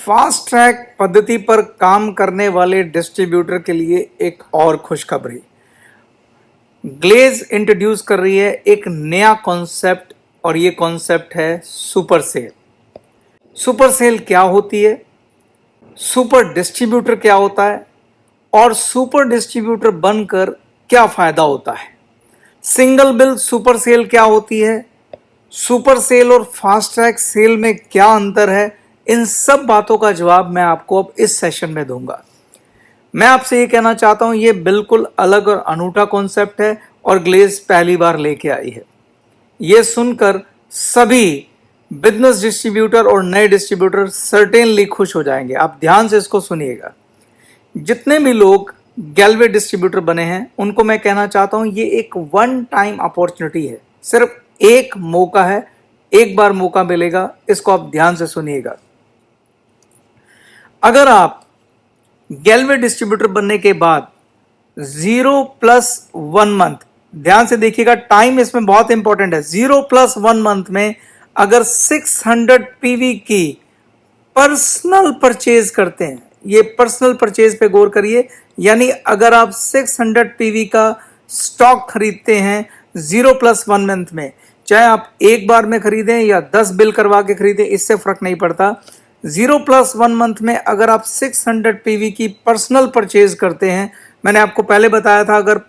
Fast track पद्धति पर काम करने वाले डिस्ट्रीब्यूटर के लिए एक और खुशखबरी। ग्लेज इंट्रोड्यूस कर रही है एक नया कॉन्सेप्ट और ये कॉन्सेप्ट है सुपर सेल। सुपर सेल क्या होती है, सुपर डिस्ट्रीब्यूटर क्या होता है और सुपर डिस्ट्रीब्यूटर बनकर क्या फायदा होता है, सिंगल बिल सुपर सेल क्या होती है, सुपर सेल और फास्ट ट्रैक सेल में क्या अंतर है, इन सब बातों का जवाब मैं आपको अब इस सेशन में दूंगा। मैं आपसे ये कहना चाहता हूं, ये बिल्कुल अलग और अनूठा कॉन्सेप्ट है और ग्लेज पहली बार लेके आई है। ये सुनकर सभी बिजनेस डिस्ट्रीब्यूटर और नए डिस्ट्रीब्यूटर सर्टेनली खुश हो जाएंगे। आप ध्यान से इसको सुनिएगा। जितने भी लोग गैलवे डिस्ट्रीब्यूटर बने हैं उनको मैं कहना चाहता हूं, ये एक वन टाइम अपॉर्चुनिटी है, सिर्फ एक मौका है, एक बार मौका मिलेगा, इसको आप ध्यान से सुनिएगा। अगर आप गैलवे डिस्ट्रीब्यूटर बनने के बाद 0+1 मंथ, ध्यान से देखिएगा, टाइम इसमें बहुत इंपॉर्टेंट है। 0+1 मंथ में अगर 600 पीवी की पर्सनल परचेज करते हैं, ये पर्सनल परचेज पे गौर करिए, यानी अगर आप 600 पीवी का स्टॉक खरीदते हैं 0+1 मंथ में, चाहे आप एक बार में खरीदें या 10 बिल करवा के खरीदें, इससे फर्क नहीं पड़ता। 0+1 मंथ में अगर आप 600 पीवी की पर्सनल परचेज करते हैं, मैंने आपको पहले बताया था, अगर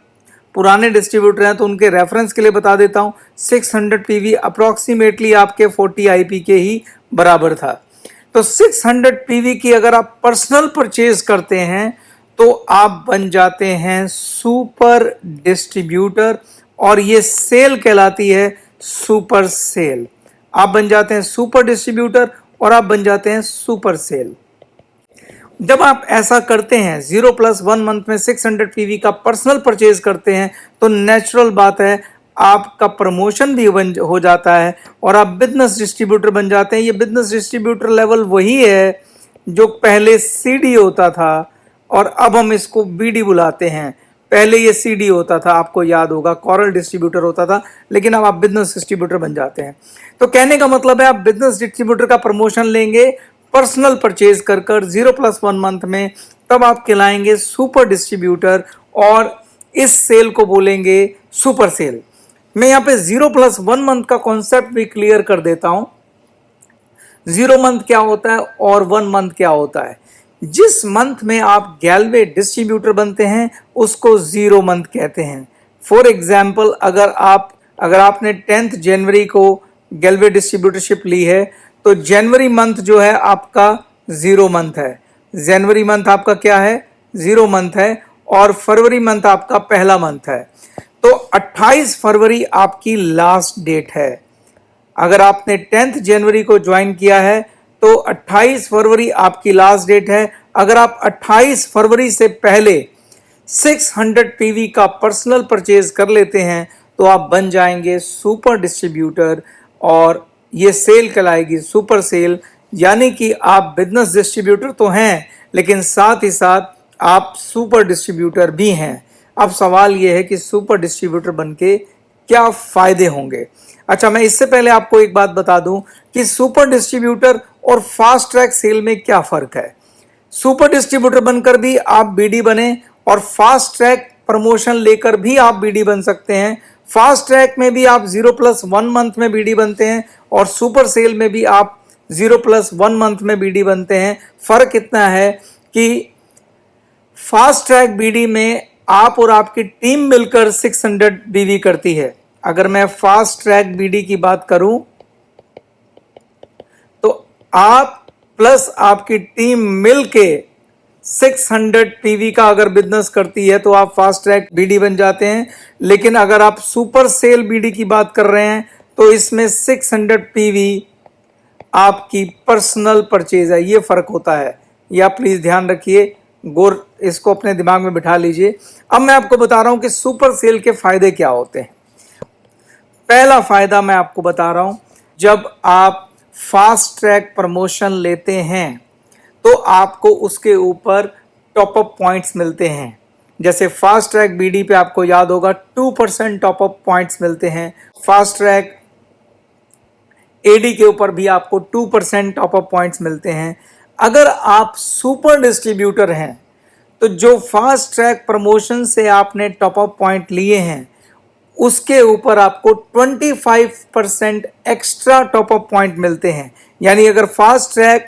पुराने डिस्ट्रीब्यूटर हैं तो उनके रेफरेंस के लिए बता देता हूं, 600 पीवी अप्रॉक्सीमेटली आपके 40 आईपी के ही बराबर था। तो 600 पीवी की अगर आप पर्सनल परचेज करते हैं तो आप बन जाते हैं सुपर डिस्ट्रीब्यूटर और ये सेल कहलाती है सुपर सेल। आप बन जाते हैं सुपर डिस्ट्रीब्यूटर और आप बन जाते हैं सुपर सेल। जब आप ऐसा करते हैं, 0+1 मंथ में 600 पीवी का पर्सनल परचेज करते हैं, तो नेचुरल बात है आपका प्रमोशन भी हो जाता है और आप बिजनेस डिस्ट्रीब्यूटर बन जाते हैं। ये बिजनेस डिस्ट्रीब्यूटर लेवल वही है जो पहले सीडी होता था और अब हम इसको बीडी बुलाते हैं। पहले ये सीडी होता था, आपको याद होगा, कॉरल डिस्ट्रीब्यूटर होता था, लेकिन अब आप बिजनेस डिस्ट्रीब्यूटर बन जाते हैं। तो कहने का मतलब है आप बिजनेस डिस्ट्रीब्यूटर का प्रमोशन लेंगे पर्सनल परचेज कर 0+1 मंथ में, तब आप कहलाएंगे सुपर डिस्ट्रीब्यूटर और इस सेल को बोलेंगे सुपर सेल। मैं यहाँ पे 0+1 मंथ का कॉन्सेप्ट भी क्लियर कर देता हूं। 0 मंथ क्या होता है और 1 मंथ क्या होता है। जिस मंथ में आप गैलवे डिस्ट्रीब्यूटर बनते हैं उसको 0 मंथ कहते हैं। फॉर एग्जाम्पल, अगर आपने 10 जनवरी को गैलवे डिस्ट्रीब्यूटरशिप ली है तो जनवरी मंथ जो है आपका 0 मंथ है। जनवरी मंथ आपका क्या है, 0 मंथ है, और फरवरी मंथ आपका पहला मंथ है। तो 28 फरवरी आपकी लास्ट डेट है। अगर आपने 10 जनवरी को ज्वाइन किया है तो 28 फरवरी आपकी लास्ट डेट है। अगर आप 28 फरवरी से पहले 600 पीवी का पर्सनल परचेज कर लेते हैं तो आप बन जाएंगे सुपर डिस्ट्रीब्यूटर और ये सेल कहलाएगी सुपर सेल। यानी कि आप बिजनेस डिस्ट्रीब्यूटर तो हैं, लेकिन साथ ही साथ आप सुपर डिस्ट्रीब्यूटर भी हैं। अब सवाल यह है कि सुपर डिस्ट्रीब्यूटर बनके क्या फायदे होंगे। अच्छा, मैं इससे पहले आपको एक बात बता दूं कि सुपर डिस्ट्रीब्यूटर और फास्ट ट्रैक सेल में क्या फर्क है। सुपर डिस्ट्रीब्यूटर बनकर भी आप बीडी बने और फास्ट ट्रैक प्रमोशन लेकर भी आप बीडी बन सकते हैं। फास्ट ट्रैक में भी आप 0+1 मंथ में बीडी बनते हैं और सुपर सेल में भी आप 0+1 मंथ में बीडी बनते हैं। फर्क इतना है कि फास्ट ट्रैक बीडी में आप और आपकी टीम मिलकर 600 बीवी करती है। अगर मैं फास्ट ट्रैक बीडी की बात करूं तो आप प्लस आपकी टीम मिलके 600 पीवी का अगर बिजनेस करती है तो आप फास्ट ट्रैक बीडी बन जाते हैं। लेकिन अगर आप सुपर सेल बीडी की बात कर रहे हैं तो इसमें 600 पीवी आपकी पर्सनल परचेज है। ये फर्क होता है, या प्लीज ध्यान रखिए, गौर इसको अपने दिमाग में बिठा लीजिए। अब मैं आपको बता रहा हूं कि सुपर सेल के फायदे क्या होते हैं। पहला फायदा मैं आपको बता रहा हूं, जब आप फास्ट ट्रैक प्रमोशन लेते हैं तो आपको उसके ऊपर टॉप अप पॉइंट्स मिलते हैं। जैसे फास्ट ट्रैक बीडी पे आपको याद होगा 2% टॉप अप पॉइंट्स मिलते हैं। फास्ट ट्रैक एडी के ऊपर भी आपको 2% टॉप अप पॉइंट्स मिलते हैं। अगर आप सुपर डिस्ट्रीब्यूटर हैं तो जो फास्ट ट्रैक प्रमोशन से आपने टॉप अप पॉइंट लिए हैं उसके ऊपर आपको 25% एक्स्ट्रा टॉप अप पॉइंट मिलते हैं। यानी अगर fast track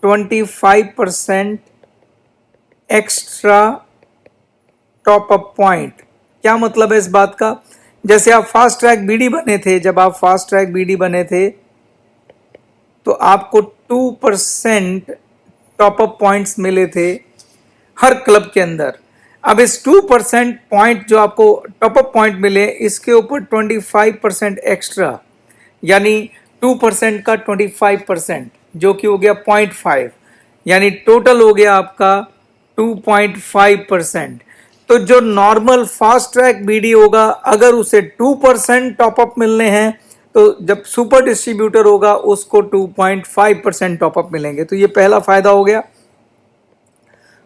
25% extra top up point, क्या मतलब है इस बात का? जैसे आप फास्ट ट्रैक बीडी बने थे, जब आप फास्ट ट्रैक बीडी बने थे तो आपको 2% टॉप अप पॉइंट्स मिले थे हर क्लब के अंदर। अब इस 2% पॉइंट जो आपको टॉप अप पॉइंट मिले, इसके ऊपर 25% एक्स्ट्रा, यानी 2% का 25%, जो कि हो गया 0.5, यानी टोटल हो गया आपका 2.5%। तो जो नॉर्मल फास्ट ट्रैक बीडी होगा, अगर उसे 2% टॉप अप मिलने हैं तो जब सुपर डिस्ट्रीब्यूटर होगा उसको 2.5% टॉप अप मिलेंगे। तो ये पहला फायदा हो गया।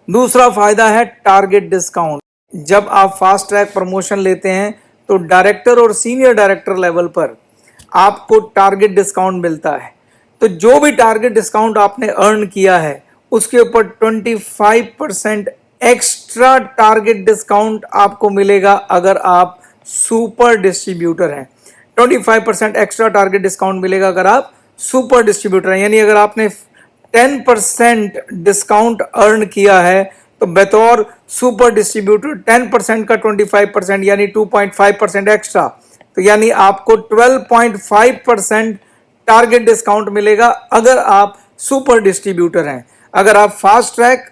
दूसरा फायदा है टारगेट डिस्काउंट। जब आप फास्ट ट्रैक प्रमोशन लेते हैं तो डायरेक्टर और सीनियर डायरेक्टर लेवल पर आपको टारगेट डिस्काउंट मिलता है। तो जो भी टारगेट डिस्काउंट आपने अर्न किया है उसके ऊपर 25% एक्स्ट्रा टारगेट डिस्काउंट आपको मिलेगा अगर आप सुपर डिस्ट्रीब्यूटर हैं। 25% एक्स्ट्रा टारगेट डिस्काउंट मिलेगा अगर आप सुपर डिस्ट्रीब्यूटर हैं। यानी अगर आपने 10% डिस्काउंट अर्न किया है तो बतौर सुपर डिस्ट्रीब्यूटर 10% का 25% यानी 2.5% एक्स्ट्रा, तो यानी आपको 12.5% टारगेट डिस्काउंट मिलेगा अगर आप सुपर डिस्ट्रीब्यूटर हैं। अगर आप फास्ट ट्रैक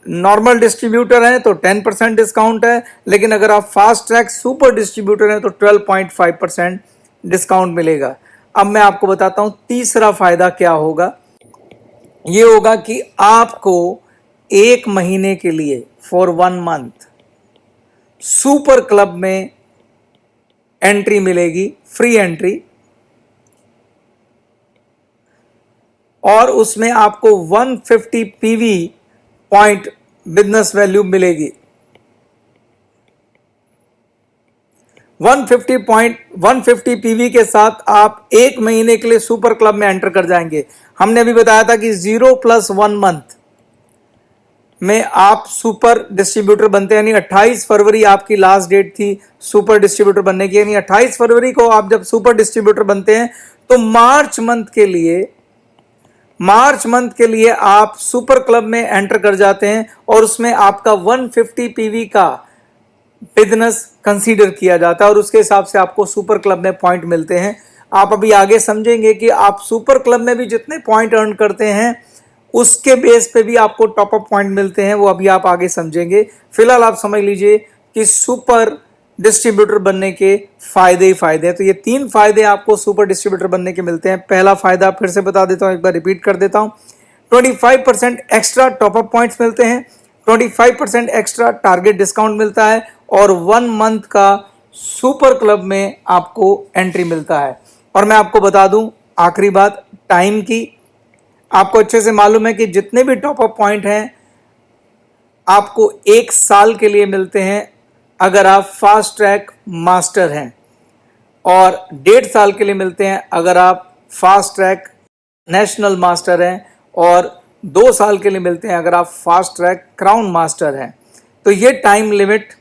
नॉर्मल डिस्ट्रीब्यूटर हैं तो 10% डिस्काउंट है, लेकिन अगर आप फास्ट ट्रैक सुपर डिस्ट्रीब्यूटर हैं तो 12.5% डिस्काउंट मिलेगा। अब मैं आपको बताता हूं तीसरा फायदा क्या होगा। ये होगा कि आपको 1 महीने के लिए फॉर 1 मंथ सुपर क्लब में एंट्री मिलेगी, फ्री एंट्री, और उसमें आपको 150 पीवी पॉइंट बिजनेस वैल्यू मिलेगी। 150 पीवी के साथ आप 1 महीने के लिए सुपर क्लब में एंटर कर जाएंगे। हमने अभी बताया था कि 0+1 मंथ में आप सुपर डिस्ट्रीब्यूटर बनते हैं, यानी 28 फरवरी आपकी लास्ट डेट थी सुपर डिस्ट्रीब्यूटर बनने की। यानी 28 फरवरी को आप जब सुपर डिस्ट्रीब्यूटर बनते हैं तो मार्च मंथ के लिए आप सुपर क्लब में एंटर कर जाते हैं और उसमें आपका 150 पीवी का बिजनेस कंसीडर किया जाता है और उसके हिसाब से आपको सुपर क्लब में पॉइंट मिलते हैं। आप अभी आगे समझेंगे कि आप सुपर क्लब में भी जितने पॉइंट अर्न करते हैं उसके बेस पे भी आपको टॉप अप पॉइंट मिलते हैं, वो अभी आप आगे समझेंगे। फिलहाल आप समझ लीजिए कि सुपर डिस्ट्रीब्यूटर बनने के फायदे ही फायदे हैं। तो ये 3 फायदे आपको सुपर डिस्ट्रीब्यूटर बनने के मिलते हैं। पहला फायदा फिर से बता देता हूं, एक बार रिपीट कर देता हूं, 25% एक्स्ट्रा टॉप अप पॉइंट्स मिलते हैं, 25% एक्स्ट्रा टारगेट डिस्काउंट मिलता है और 1 मंथ का सुपर क्लब में आपको एंट्री मिलता है। और मैं आपको बता दूं आखिरी बात टाइम की। आपको अच्छे से मालूम है कि जितने भी टॉप अप पॉइंट हैं आपको 1 साल के लिए मिलते हैं अगर आप फास्ट ट्रैक मास्टर हैं, और 1.5 साल के लिए मिलते हैं अगर आप फास्ट ट्रैक नेशनल मास्टर हैं, और 2 साल के लिए मिलते हैं अगर आप फास्ट ट्रैक क्राउन मास्टर हैं। तो ये time limit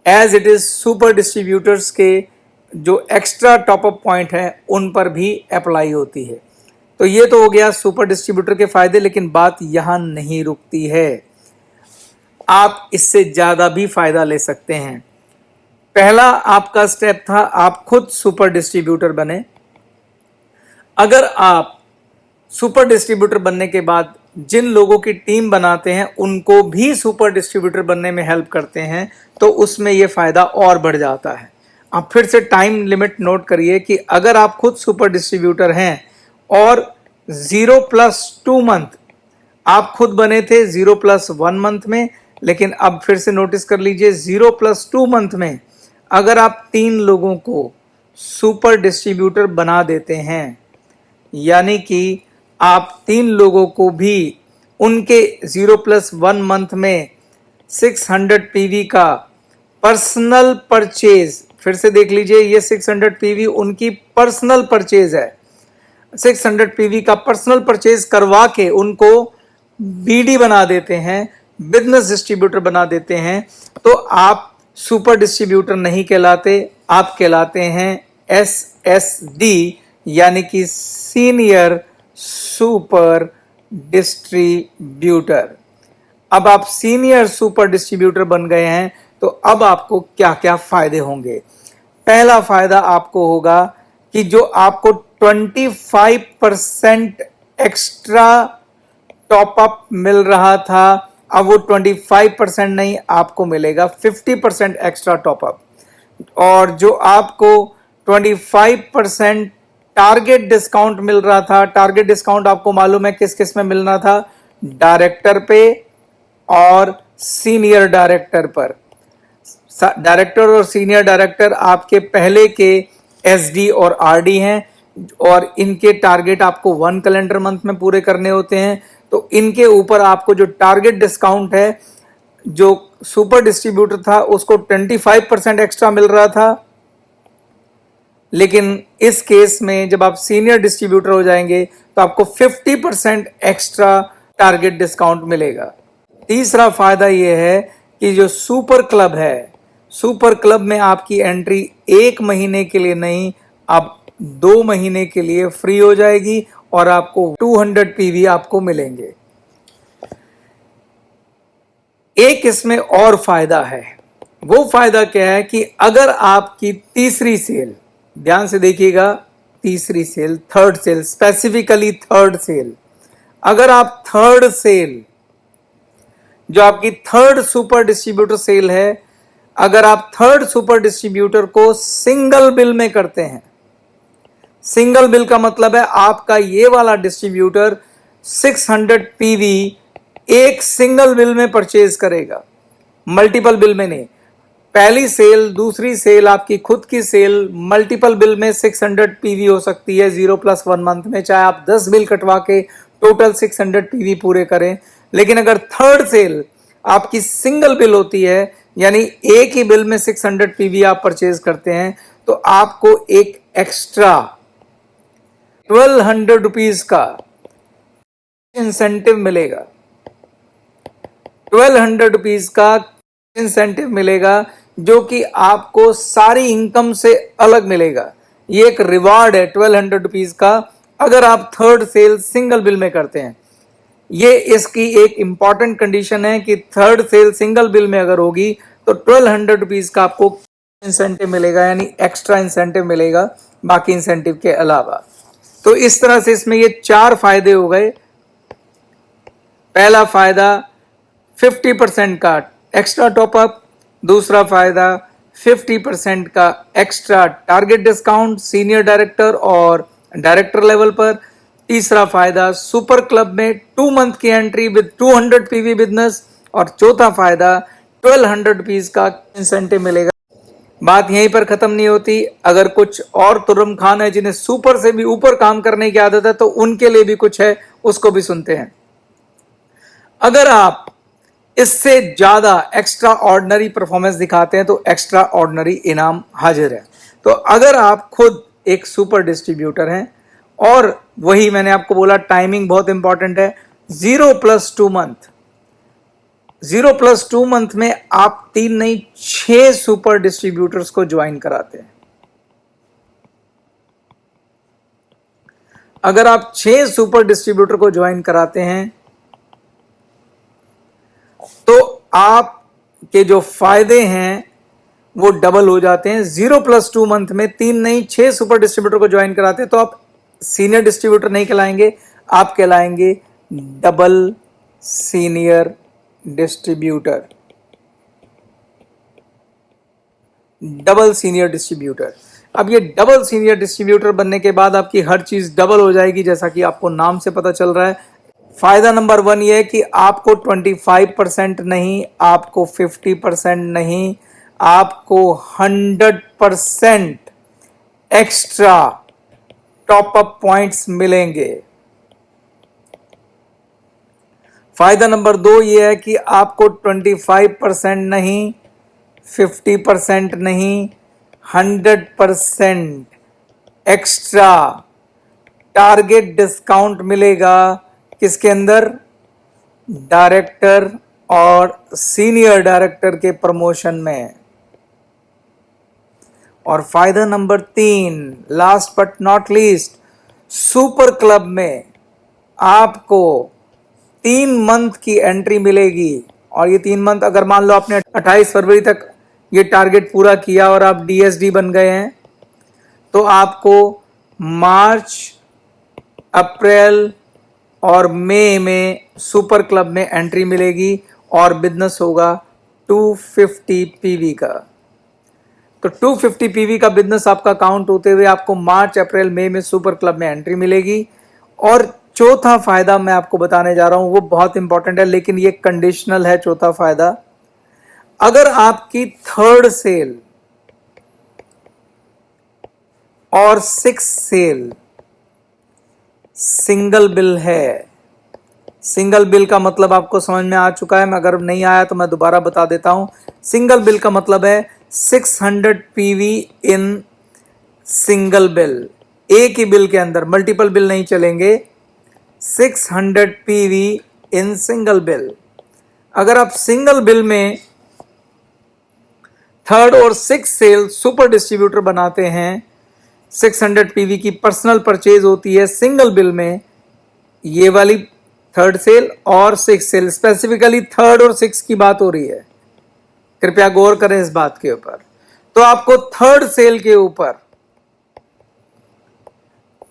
as it is super distributors के जो एक्स्ट्रा टॉप अप पॉइंट हैं उन पर भी अप्लाई होती है। तो ये तो हो गया सुपर डिस्ट्रीब्यूटर के फायदे, लेकिन बात यहां नहीं रुकती है, आप इससे ज्यादा भी फायदा ले सकते हैं। पहला आपका स्टेप था आप खुद सुपर डिस्ट्रीब्यूटर बने। अगर आप सुपर डिस्ट्रीब्यूटर बनने के बाद जिन लोगों की टीम बनाते हैं उनको भी सुपर डिस्ट्रीब्यूटर बनने में हेल्प करते हैं तो उसमें यह फायदा और बढ़ जाता है। आप फिर से टाइम लिमिट नोट करिए कि अगर आप खुद सुपर डिस्ट्रीब्यूटर हैं और 0+2 मंथ आप खुद बने थे 0+1 मंथ में, लेकिन अब फिर से नोटिस कर लीजिए 0+2 मंथ में अगर आप 3 लोगों को सुपर डिस्ट्रीब्यूटर बना देते हैं, यानी कि आप 3 लोगों को भी उनके 0+1 मंथ में 600 पीवी का पर्सनल परचेज, फिर से देख लीजिए ये 600 पीवी उनकी पर्सनल परचेज है। 600 पीवी का पर्सनल परचेज करवा के उनको बीडी बना देते हैं, बिजनेस डिस्ट्रीब्यूटर बना देते हैं, तो आप सुपर डिस्ट्रीब्यूटर नहीं कहलाते, आप कहलाते हैं SSD, यानी कि सीनियर सुपर डिस्ट्रीब्यूटर। अब आप सीनियर सुपर डिस्ट्रीब्यूटर बन गए हैं, तो अब आपको क्या क्या फायदे होंगे। पहला फायदा आपको होगा कि जो आपको 25% एक्स्ट्रा टॉपअप मिल रहा था, अब वो 25% नहीं, आपको मिलेगा 50% एक्स्ट्रा टॉपअप। और जो आपको 25% टारगेट डिस्काउंट मिल रहा था, टारगेट डिस्काउंट आपको मालूम है किस किस में मिलना था, डायरेक्टर पे और सीनियर डायरेक्टर पर। डायरेक्टर और सीनियर डायरेक्टर आपके पहले के एसडी और आरडी हैं, और इनके टारगेट आपको 1 कैलेंडर मंथ में पूरे करने होते हैं। तो इनके ऊपर आपको जो टारगेट डिस्काउंट है, जो सुपर डिस्ट्रीब्यूटर था उसको 25% एक्स्ट्रा मिल रहा था, लेकिन इस केस में जब आप सीनियर डिस्ट्रीब्यूटर हो जाएंगे तो आपको 50% एक्स्ट्रा टारगेट डिस्काउंट मिलेगा। तीसरा फायदा यह है कि जो सुपर क्लब है, सुपर क्लब में आपकी एंट्री 1 महीने के लिए नहीं, अब 2 महीने के लिए फ्री हो जाएगी और आपको 200 पीवी आपको मिलेंगे। एक इसमें और फायदा है, वो फायदा क्या है कि अगर आपकी तीसरी सेल, ध्यान से देखिएगा, तीसरी cell, third cell, specifically third cell, अगर आप थर्ड सेल, जो आपकी थर्ड सुपर डिस्ट्रीब्यूटर सेल है, अगर आप थर्ड सुपर डिस्ट्रीब्यूटर को सिंगल बिल में करते हैं, सिंगल बिल का मतलब है आपका ये वाला डिस्ट्रीब्यूटर 600 पीवी एक सिंगल बिल में परचेज करेगा, मल्टीपल बिल में नहीं। पहली सेल, दूसरी सेल, आपकी खुद की सेल मल्टीपल बिल में 600 पीवी हो सकती है 0+1 मंथ में, चाहे आप 10 बिल कटवा के टोटल 600 पीवी पूरे करें। लेकिन अगर थर्ड सेल आपकी सिंगल बिल होती है, यानी एक ही बिल में 600 पीवी आप परचेज करते हैं, तो आपको एक एक्स्ट्रा 1200 रुपीज का इंसेंटिव मिलेगा, 1200 रुपीज का इंसेंटिव मिलेगा, जो कि आपको सारी इनकम से अलग मिलेगा। ये एक रिवार्ड है 1200 रुपीज का, अगर आप थर्ड सेल सिंगल बिल में करते हैं। ये इसकी एक इंपॉर्टेंट कंडीशन है कि थर्ड सेल सिंगल बिल में अगर होगी तो 1200 रुपीज का आपको इंसेंटिव मिलेगा, यानी एक्स्ट्रा इंसेंटिव मिलेगा बाकी इंसेंटिव के अलावा। तो इस तरह से इसमें ये 4 फायदे हो गए। पहला फायदा 50% का एक्स्ट्रा टॉपअप, दूसरा फायदा 50% का extra target discount senior director और डायरेक्टर लेवल पर, तीसरा फायदा सुपर क्लब में 2 मंथ की एंट्री विद 200 पीवी बिजनेस, और चौथा फायदा 1200 रुपीज का इंसेंटिव मिलेगा। बात यहीं पर खत्म नहीं होती, अगर कुछ और तुर्रम खान है जिन्हें सुपर से भी ऊपर काम करने की आदत है, तो उनके लिए भी कुछ है, उसको भी सुनते हैं। अगर आप इससे ज्यादा एक्स्ट्रा ऑर्डिनरी परफॉर्मेंस दिखाते हैं तो एक्स्ट्रा ऑर्डिनरी इनाम हाजिर है। तो अगर आप खुद एक सुपर डिस्ट्रीब्यूटर हैं, और वही मैंने आपको बोला टाइमिंग बहुत इंपॉर्टेंट है, 0+2 मंथ, 0+2 मंथ में आप 3 नहीं 6 सुपर डिस्ट्रीब्यूटर्स को ज्वाइन कराते हैं। अगर आप 6 सुपर डिस्ट्रीब्यूटर को ज्वाइन कराते हैं तो आपके जो फायदे हैं वो डबल हो जाते हैं। 0+2 मंथ में 3 नहीं 6 सुपर डिस्ट्रीब्यूटर को ज्वाइन कराते हैं तो आप सीनियर डिस्ट्रीब्यूटर नहीं कहलाएंगे, आप कहलाएंगे double senior distributor, double senior distributor. अब ये डबल सीनियर डिस्ट्रीब्यूटर बनने के बाद आपकी हर चीज डबल हो जाएगी, जैसा कि आपको नाम से पता चल रहा है। फायदा नंबर 1 ये है कि आपको 25% नहीं, आपको 50% नहीं, आपको 100% एक्स्ट्रा टॉपअप पॉइंट्स मिलेंगे। फायदा नंबर 2 ये है कि आपको 25% नहीं, 50% नहीं, 100% एक्स्ट्रा टारगेट डिस्काउंट मिलेगा किसके अंदर, डायरेक्टर और सीनियर डायरेक्टर के प्रमोशन में। और फायदा number 3, last but not least, super club में आपको 3 मंथ की एंट्री मिलेगी। और ये 3 मंथ, अगर मान लो आपने 28 फरवरी तक ये टारगेट पूरा किया और आप डीएसडी बन गए हैं, तो आपको मार्च, अप्रैल और मई में सुपर क्लब में एंट्री मिलेगी और बिजनेस होगा 250 पीवी का। तो 250 पीवी का बिजनेस आपका काउंट होते हुए आपको मार्च, अप्रैल, मई में सुपर क्लब में एंट्री मिलेगी। और चौथा फायदा मैं आपको बताने जा रहा हूं, वो बहुत इंपॉर्टेंट है, लेकिन ये कंडीशनल है। चौथा फायदा, अगर आपकी 3rd सेल और 6th सेल सिंगल बिल है, सिंगल बिल का मतलब आपको समझ में आ चुका है, मैं अगर नहीं आया तो मैं दोबारा बता देता हूं। सिंगल बिल का मतलब है 600 पीवी इन सिंगल बिल, एक ही बिल के अंदर, मल्टीपल बिल नहीं चलेंगे। 600 पीवी इन सिंगल बिल। अगर आप सिंगल बिल में 3rd और 6th सेल सुपर डिस्ट्रीब्यूटर बनाते हैं, 600 पीवी की पर्सनल परचेज होती है सिंगल बिल में, ये वाली 3rd सेल और 6th सेल, स्पेसिफिकली 3rd और 6th की बात हो रही है, कृपया गौर करें इस बात के ऊपर। तो आपको 3rd सेल के ऊपर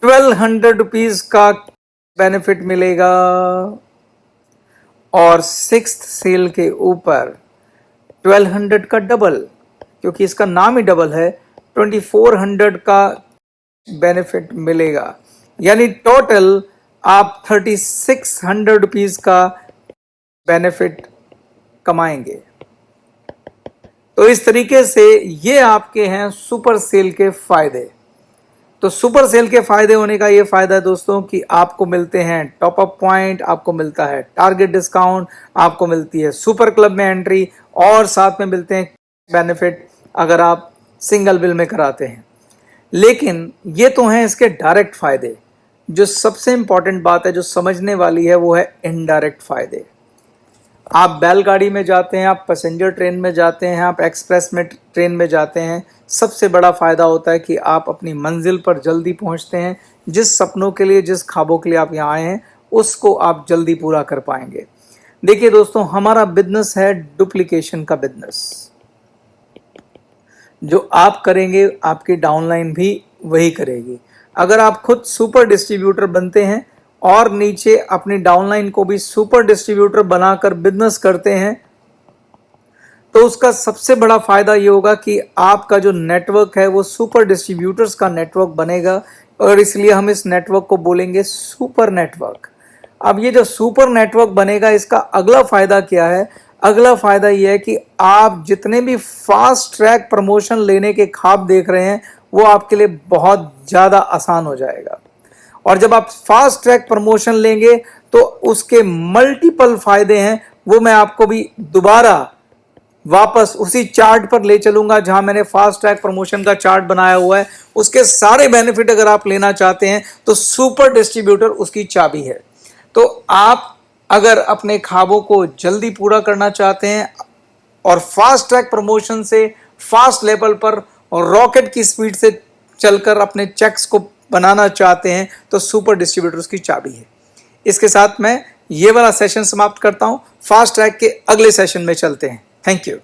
1200 रुपीज का बेनिफिट मिलेगा और 6th सेल के ऊपर 1200 का डबल, क्योंकि इसका नाम ही डबल है, 2400 का बेनिफिट मिलेगा। यानी टोटल आप 3600 रुपीज का बेनिफिट कमाएंगे। तो इस तरीके से ये आपके हैं सुपर सेल के फायदे। तो सुपर सेल के फायदे होने का ये फायदा है दोस्तों कि आपको मिलते हैं टॉप अप पॉइंट, आपको मिलता है टारगेट डिस्काउंट, आपको मिलती है सुपर क्लब में एंट्री और साथ में मिलते हैं बेनिफिट अगर आप सिंगल बिल में कराते हैं। लेकिन ये तो हैं इसके डायरेक्ट फायदे। जो सबसे इंपॉर्टेंट बात है जो समझने वाली है वो है इनडायरेक्ट फायदे। आप बैलगाड़ी में जाते हैं, आप पैसेंजर ट्रेन में जाते हैं, आप एक्सप्रेस में ट्रेन में जाते हैं, सबसे बड़ा फायदा होता है कि आप अपनी मंजिल पर जल्दी पहुंचते हैं। जिस सपनों के लिए, जिस ख्वाबों के लिए आप यहाँ आए हैं, उसको आप जल्दी पूरा कर पाएंगे। देखिए दोस्तों, हमारा बिजनेस है डुप्लीकेशन का बिजनेस। जो आप करेंगे आपकी डाउनलाइन भी वही करेगी। अगर आप खुद सुपर डिस्ट्रीब्यूटर बनते हैं और नीचे अपनी डाउनलाइन को भी सुपर डिस्ट्रीब्यूटर बनाकर बिजनेस करते हैं, तो उसका सबसे बड़ा फायदा ये होगा कि आपका जो नेटवर्क है वो सुपर डिस्ट्रीब्यूटर्स का नेटवर्क बनेगा और इसलिए हम इस नेटवर्क को बोलेंगे सुपर नेटवर्क। अब ये जो सुपर नेटवर्क बनेगा, इसका अगला फायदा क्या है? अगला फायदा ये है कि आप जितने भी फास्ट ट्रैक प्रमोशन लेने के ख्वाब देख रहे हैं वो आपके लिए बहुत ज़्यादा आसान हो जाएगा। और जब आप फास्ट ट्रैक प्रमोशन लेंगे तो उसके मल्टीपल फायदे हैं, वो मैं आपको भी दोबारा वापस उसी चार्ट पर ले चलूंगा जहां मैंने फास्ट ट्रैक प्रमोशन का चार्ट बनाया हुआ है। उसके सारे बेनिफिट अगर आप लेना चाहते हैं तो सुपर डिस्ट्रीब्यूटर उसकी चाबी है। तो आप अगर अपने ख्वाबों को जल्दी पूरा करना चाहते हैं और फास्ट ट्रैक प्रमोशन से फास्ट लेवल पर और रॉकेट की स्पीड से चलकर अपने चेक्स को बनाना चाहते हैं तो सुपर डिस्ट्रीब्यूटर्स की चाबी है। इसके साथ मैं ये वाला सेशन समाप्त करता हूं। फास्ट ट्रैक के अगले सेशन में चलते हैं। Thank you.